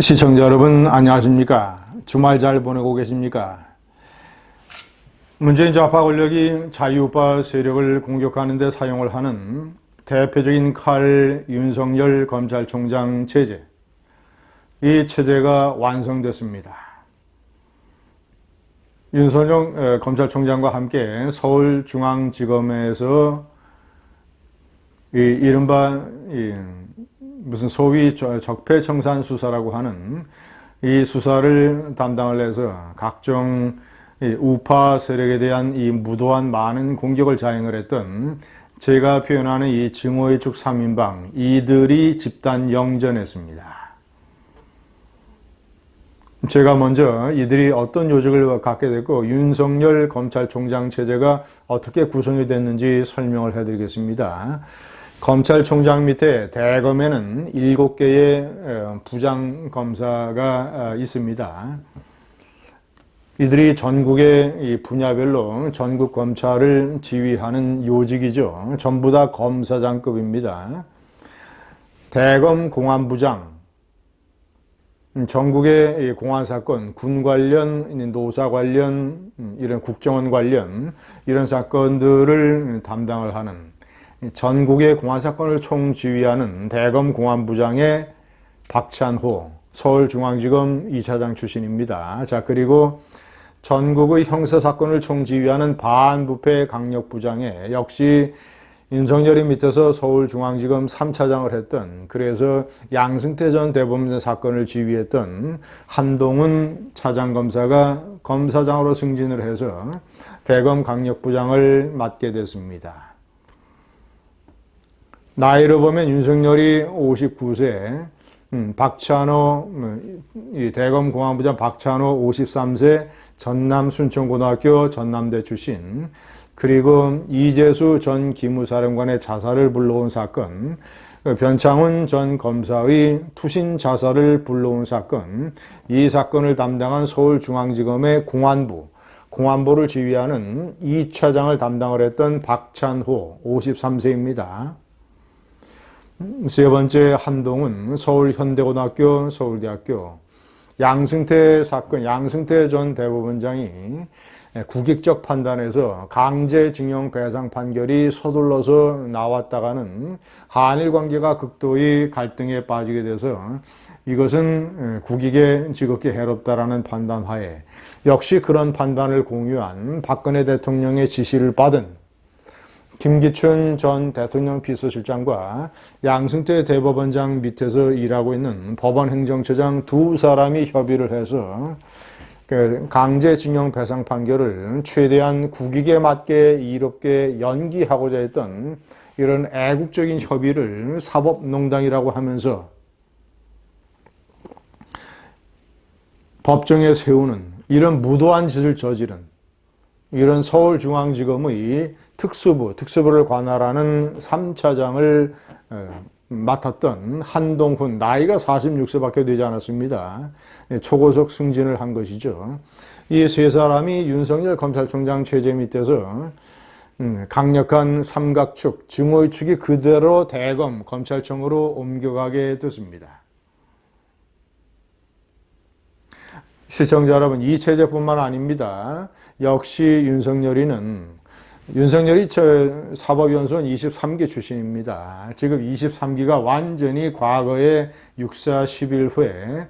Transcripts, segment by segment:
시청자 여러분 안녕하십니까? 주말 잘 보내고 계십니까? 문재인 좌파 권력이 자유우파 세력을 공격하는 데 사용을 하는 대표적인 칼 윤석열 검찰총장 체제, 이 체제가 완성됐습니다. 윤석열 검찰총장과 함께 서울중앙지검에서 이른바 무슨 소위 적폐청산 수사라고 하는 이 수사를 담당을 해서 각종 우파 세력에 대한 이 무도한 많은 공격을 자행을 했던, 제가 표현하는 이 증오의 축 3인방, 이들이 집단 영전했습니다. 제가 먼저 이들이 어떤 요직을 갖게 됐고 윤석열 검찰총장 체제가 어떻게 구성이 됐는지 설명을 해드리겠습니다. 검찰총장 밑에 대검에는 7개의 부장검사가 있습니다. 이들이 전국의 분야별로 전국 검찰을 지휘하는 요직이죠. 전부 다 검사장급입니다. 대검 공안부장, 전국의 공안사건, 군 관련, 노사 관련, 이런 국정원 관련 이런 사건들을 담당을 하는, 전국의 공안사건을 총지휘하는 대검 공안부장의 박찬호 서울중앙지검 2차장 출신입니다. 자, 그리고 전국의 형사사건을 총지휘하는 반부패 강력부장의 역시 윤석열이 밑에서 서울중앙지검 3차장을 했던, 그래서 양승태 전 대법원장 사건을 지휘했던 한동훈 차장검사가 검사장으로 승진을 해서 대검 강력부장을 맡게 됐습니다. 나이로 보면 윤석열이 59세, 박찬호, 대검 공안부장 박찬호 53세, 전남 순천고등학교 전남대 출신, 그리고 이재수 전 기무사령관의 자살을 불러온 사건, 변창훈 전 검사의 투신 자살을 불러온 사건, 이 사건을 담당한 서울중앙지검의 공안부를 지휘하는 2차장을 담당을 했던 박찬호 53세입니다. 세 번째 한동훈 서울현대고등학교 서울대학교, 양승태 사건, 양승태 전 대법원장이 국익적 판단에서 강제징용 배상 판결이 서둘러서 나왔다가는 한일 관계가 극도의 갈등에 빠지게 돼서 이것은 국익에 지극히 해롭다라는 판단하에 역시 그런 판단을 공유한 박근혜 대통령의 지시를 받은 김기춘 전 대통령 비서실장과 양승태 대법원장 밑에서 일하고 있는 법원행정처장 두 사람이 협의를 해서 강제징용 배상 판결을 최대한 국익에 맞게 이롭게 연기하고자 했던 이런 애국적인 협의를 사법농단이라고 하면서 법정에 세우는 이런 무도한 짓을 저지른 이런 서울중앙지검의 특수부를 관할하는 3차장을 맡았던 한동훈, 나이가 46세밖에 되지 않았습니다. 초고속 승진을 한 것이죠. 이 세 사람이 윤석열 검찰총장 체제 밑에서 강력한 삼각축, 증오의 축이 그대로 대검 검찰청으로 옮겨가게 됐습니다. 시청자 여러분, 이 체제뿐만 아닙니다. 역시 윤석열이 사법연수원 23기 출신입니다. 지금 23기가 완전히 과거의 육사 11회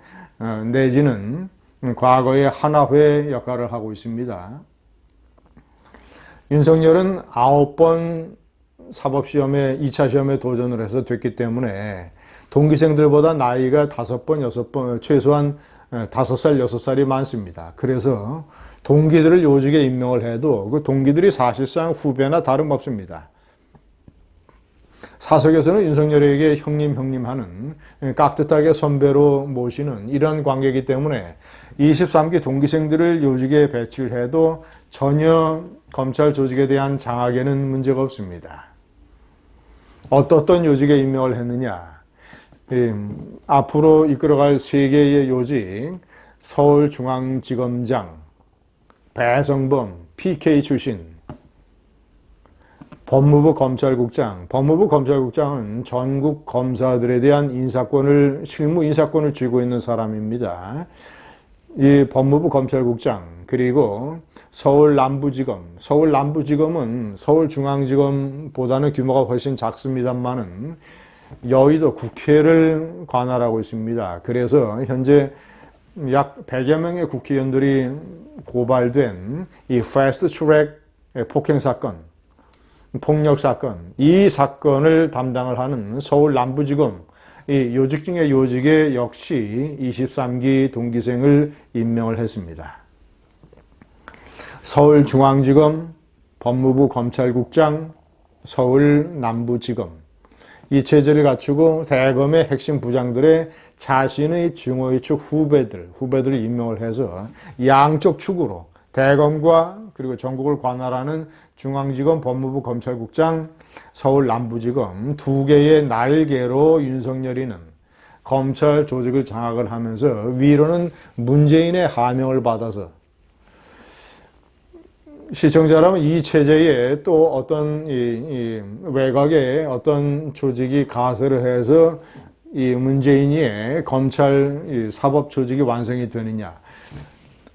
내지는 과거의 하나회 역할을 하고 있습니다. 윤석열은 9번 사법시험에 2차 시험에 도전을 해서 됐기 때문에 동기생들보다 나이가 5번, 6번, 최소한 5살, 6살이 많습니다. 그래서 동기들을 요직에 임명을 해도 그 동기들이 사실상 후배나 다름없습니다. 사석에서는 윤석열에게 형님 하는, 깍듯하게 선배로 모시는 이런 관계이기 때문에 23기 동기생들을 요직에 배치를 해도 전혀 검찰 조직에 대한 장악에는 문제가 없습니다. 어떤 요직에 임명을 했느냐? 앞으로 이끌어갈 3개의 요직, 서울중앙지검장, 배성범, PK 출신, 법무부 검찰국장. 법무부 검찰국장은 전국 검사들에 대한 인사권을, 실무 인사권을 쥐고 있는 사람입니다. 이 법무부 검찰국장, 그리고 서울 남부지검. 서울 남부지검은 서울중앙지검보다는 규모가 훨씬 작습니다만은 여의도 국회를 관할하고 있습니다. 그래서 현재 약 100여 명의 국회의원들이 고발된 이 패스트 트랙 폭행사건, 폭력사건, 이 사건을 담당을 하는 서울 남부지검, 이 요직 중에 요직에 역시 23기 동기생을 임명을 했습니다. 서울중앙지검, 법무부 검찰국장, 서울 남부지검, 이 체제를 갖추고 대검의 핵심 부장들의 자신의 증오의 축 후배들을 임명을 해서 양쪽 축으로 대검과 그리고 전국을 관할하는 중앙지검, 법무부 검찰국장, 서울 남부지검 두 개의 날개로 윤석열이는 검찰 조직을 장악을 하면서 위로는 문재인의 하명을 받아서, 시청자라면 이 체제에 또 어떤 이 외곽의 어떤 조직이 가세를 해서 이 문재인의 검찰 사법 조직이 완성이 되느냐.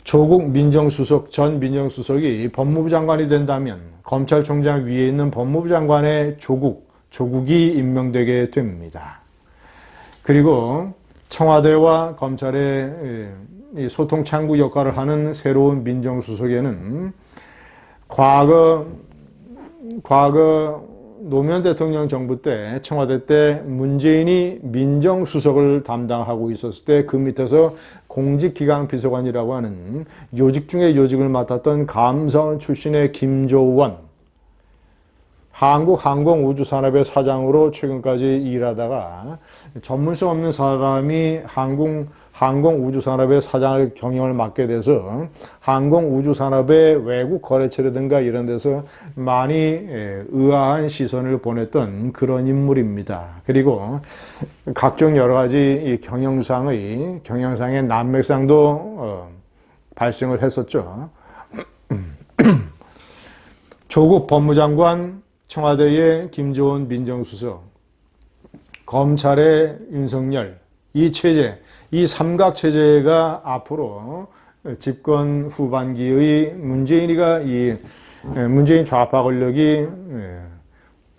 조국 민정수석, 전 민정수석이 법무부 장관이 된다면 검찰총장 위에 있는 법무부 장관의 조국이 임명되게 됩니다. 그리고 청와대와 검찰의 소통 창구 역할을 하는 새로운 민정수석에는 과거 노무현 대통령 정부 때, 청와대 때 문재인이 민정수석을 담당하고 있었을 때 그 밑에서 공직기강비서관이라고 하는 요직 중에 요직을 맡았던 감사원 출신의 김조원, 한국항공우주산업의 사장으로 최근까지 일하다가 전문성 없는 사람이 항공우주산업의 사장을 경영을 맡게 돼서 항공우주산업의 외국 거래처라든가 이런 데서 많이 의아한 시선을 보냈던 그런 인물입니다. 그리고 각종 여러 가지 경영상의 난맥상도 발생을 했었죠. 조국 법무장관, 청와대의 김조원 민정수석, 검찰의 윤석열, 이 체제, 이 삼각체제가 앞으로 집권 후반기의 문재인 좌파 권력이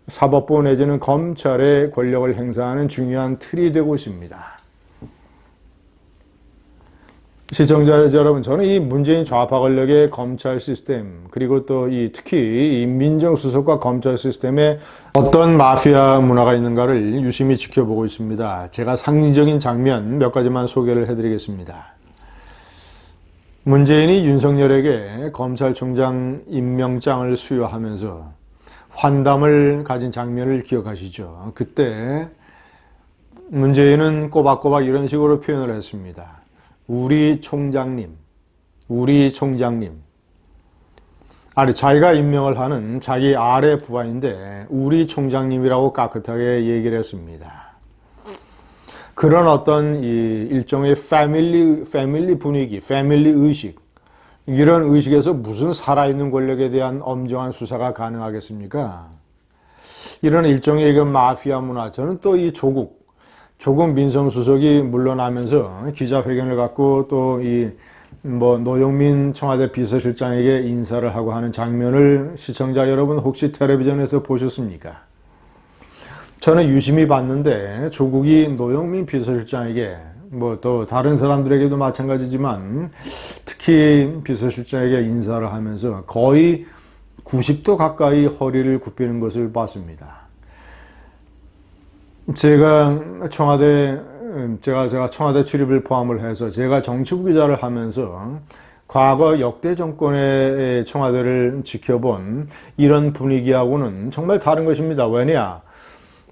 사법부 내지는 검찰의 권력을 행사하는 중요한 틀이 되고 있습니다. 시청자 여러분, 저는 이 문재인 좌파 권력의 검찰 시스템, 그리고 또 특히 이 민정수석과 검찰 시스템에 어떤 마피아 문화가 있는가를 유심히 지켜보고 있습니다. 제가 상징적인 장면 몇 가지만 소개를 해드리겠습니다. 문재인이 윤석열에게 검찰총장 임명장을 수여하면서 환담을 가진 장면을 기억하시죠? 그때 문재인은 꼬박꼬박 이런 식으로 표현을 했습니다. 우리 총장님. 아니, 자기가 임명을 하는 자기 아래 부하인데 우리 총장님이라고 깍듯하게 얘기를 했습니다. 그런 어떤 일종의 패밀리 분위기, 패밀리 의식, 이런 의식에서 무슨 살아있는 권력에 대한 엄정한 수사가 가능하겠습니까? 이런 일종의 마피아 문화. 저는 또 이 조국 민정수석이 물러나면서 기자회견을 갖고 또 노영민 청와대 비서실장에게 인사를 하고 하는 장면을 시청자 여러분 혹시 텔레비전에서 보셨습니까? 저는 유심히 봤는데 조국이 노영민 비서실장에게 또 다른 사람들에게도 마찬가지지만 특히 비서실장에게 인사를 하면서 거의 90도 가까이 허리를 굽히는 것을 봤습니다. 제가 청와대 출입을 포함을 해서 제가 정치부 기자를 하면서 과거 역대 정권의 청와대를 지켜본 이런 분위기하고는 정말 다른 것입니다. 왜냐?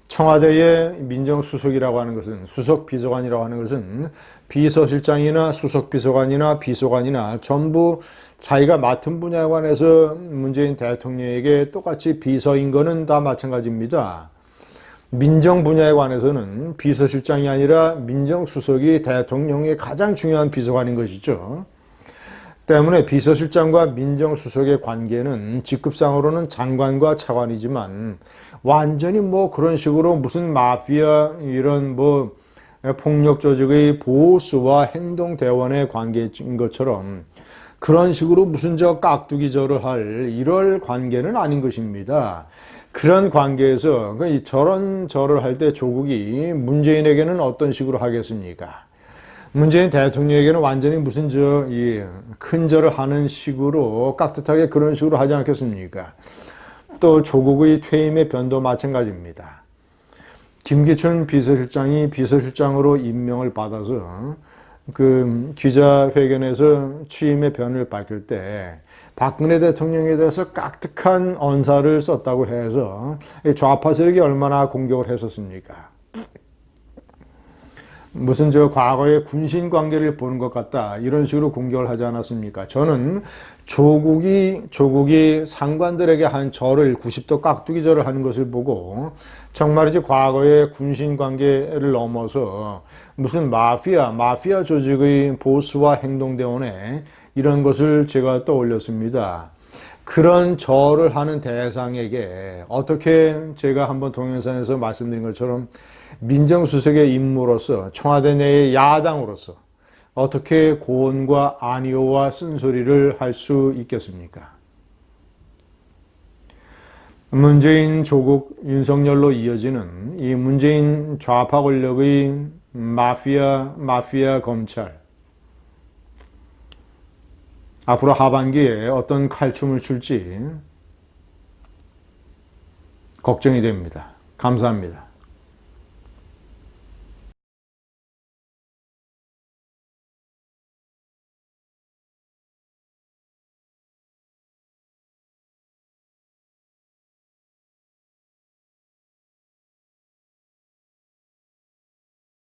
청와대의 민정수석이라고 하는 것은, 수석비서관이라고 하는 것은 비서실장이나 수석비서관이나 비서관이나 전부 자기가 맡은 분야에 관해서 문재인 대통령에게 똑같이 비서인 거는 다 마찬가지입니다. 민정 분야에 관해서는 비서실장이 아니라 민정수석이 대통령의 가장 중요한 비서관인 것이죠. 때문에 비서실장과 민정수석의 관계는 직급상으로는 장관과 차관이지만 완전히 뭐 그런 식으로 무슨 마피아 이런 뭐 폭력 조직의 보스와 행동대원의 관계인 것처럼 그런 식으로 무슨 저 깍두기 절을 할 이럴 관계는 아닌 것입니다. 그런 관계에서 저런 절을 할 때 조국이 문재인에게는 어떤 식으로 하겠습니까? 문재인 대통령에게는 완전히 무슨 큰 절을 하는 식으로 깍듯하게 그런 식으로 하지 않겠습니까? 또 조국의 퇴임의 변도 마찬가지입니다. 김기춘 비서실장이 비서실장으로 임명을 받아서 그 기자회견에서 취임의 변을 밝힐 때 박근혜 대통령에 대해서 깍듯한 언사를 썼다고 해서 좌파 세력이 얼마나 공격을 했었습니까? 무슨 과거의 군신 관계를 보는 것 같다 이런 식으로 공격을 하지 않았습니까? 저는 조국이 상관들에게 한 절을 90도 깍두기 절을 하는 것을 보고 정말이지 과거의 군신 관계를 넘어서 무슨 마피아 조직의 보스와 행동대원에 이런 것을 제가 떠올렸습니다. 그런 절을 하는 대상에게 어떻게 제가 한번 동영상에서 말씀드린 것처럼 민정수석의 임무로서 청와대 내의 야당으로서 어떻게 고언과 아니오와 쓴소리를 할 수 있겠습니까? 문재인, 조국, 윤석열로 이어지는 이 문재인 좌파 권력의 마피아 검찰 앞으로 하반기에 어떤 칼춤을 출지 걱정이 됩니다. 감사합니다.